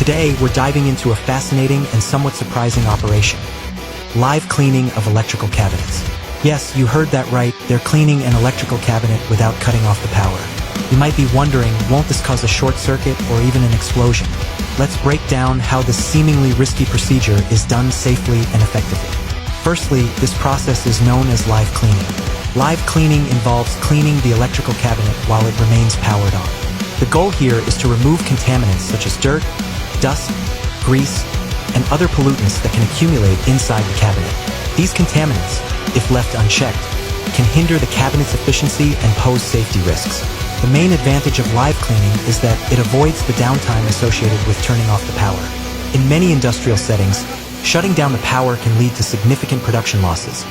Today, we're diving into a fascinating and somewhat surprising operation. Live cleaning of electrical cabinets. Yes, you heard that right, they're cleaning an electrical cabinet without cutting off the power. You might be wondering, won't this cause a short circuit or even an explosion? Let's break down how this seemingly risky procedure is done safely and effectively. Firstly, this process is known as live cleaning. Live cleaning involves cleaning the electrical cabinet while it remains powered on. The goal here is to remove contaminants such as dirt, dust, grease, and other pollutants that can accumulate inside the cabinet. These contaminants, if left unchecked, can hinder the cabinet's efficiency and pose safety risks. The main advantage of live cleaning is that it avoids the downtime associated with turning off the power. In many industrial settings, shutting down the power can lead to significant production losses,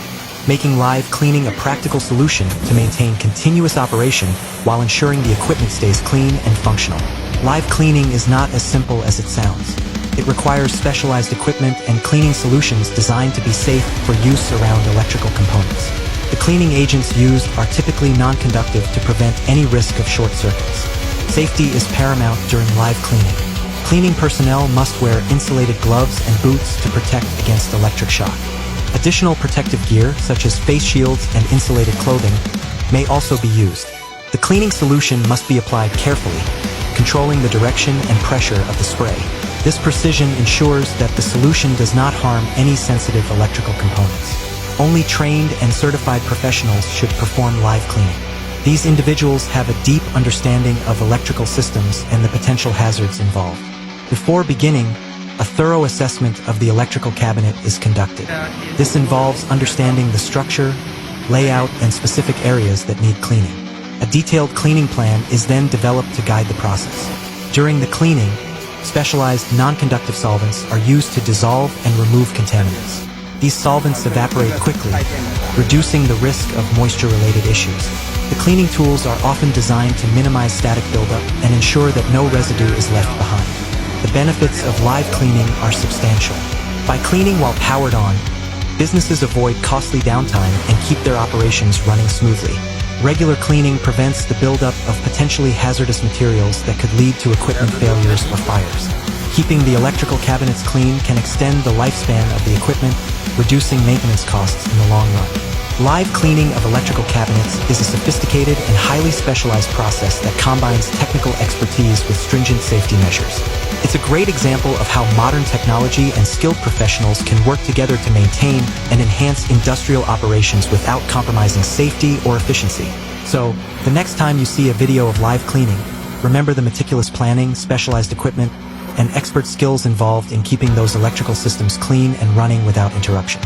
making live cleaning a practical solution to maintain continuous operation while ensuring the equipment stays clean and functional. Live cleaning is not as simple as it sounds. It requires specialized equipment and cleaning solutions designed to be safe for use around electrical components. The cleaning agents used are typically non-conductive to prevent any risk of short circuits. Safety is paramount during live cleaning. Cleaning personnel must wear insulated gloves and boots to protect against electric shock. Additional protective gear, such as face shields and insulated clothing, may also be used. The cleaning solution must be applied carefully, controlling the direction and pressure of the spray. This precision ensures that the solution does not harm any sensitive electrical components. Only trained and certified professionals should perform live cleaning. These individuals have a deep understanding of electrical systems and the potential hazards involved. Before beginning, a thorough assessment of the electrical cabinet is conducted. This involves understanding the structure, layout, and specific areas that need cleaning. A detailed cleaning plan is then developed to guide the process. During the cleaning, specialized non-conductive solvents are used to dissolve and remove contaminants. These solvents evaporate quickly, reducing the risk of moisture-related issues. The cleaning tools are often designed to minimize static buildup and ensure that no residue is left behind. The benefits of live cleaning are substantial. By cleaning while powered on, businesses avoid costly downtime and keep their operations running smoothly. Regular cleaning prevents the buildup of potentially hazardous materials that could lead to equipment failures or fires. Keeping the electrical cabinets clean can extend the lifespan of the equipment, reducing maintenance costs in the long run. Live cleaning of electrical cabinets is a sophisticated and highly specialized process that combines technical expertise with stringent safety measures. It's a great example of how modern technology and skilled professionals can work together to maintain and enhance industrial operations without compromising safety or efficiency. So, the next time you see a video of live cleaning, remember the meticulous planning, specialized equipment, and expert skills involved in keeping those electrical systems clean and running without interruption.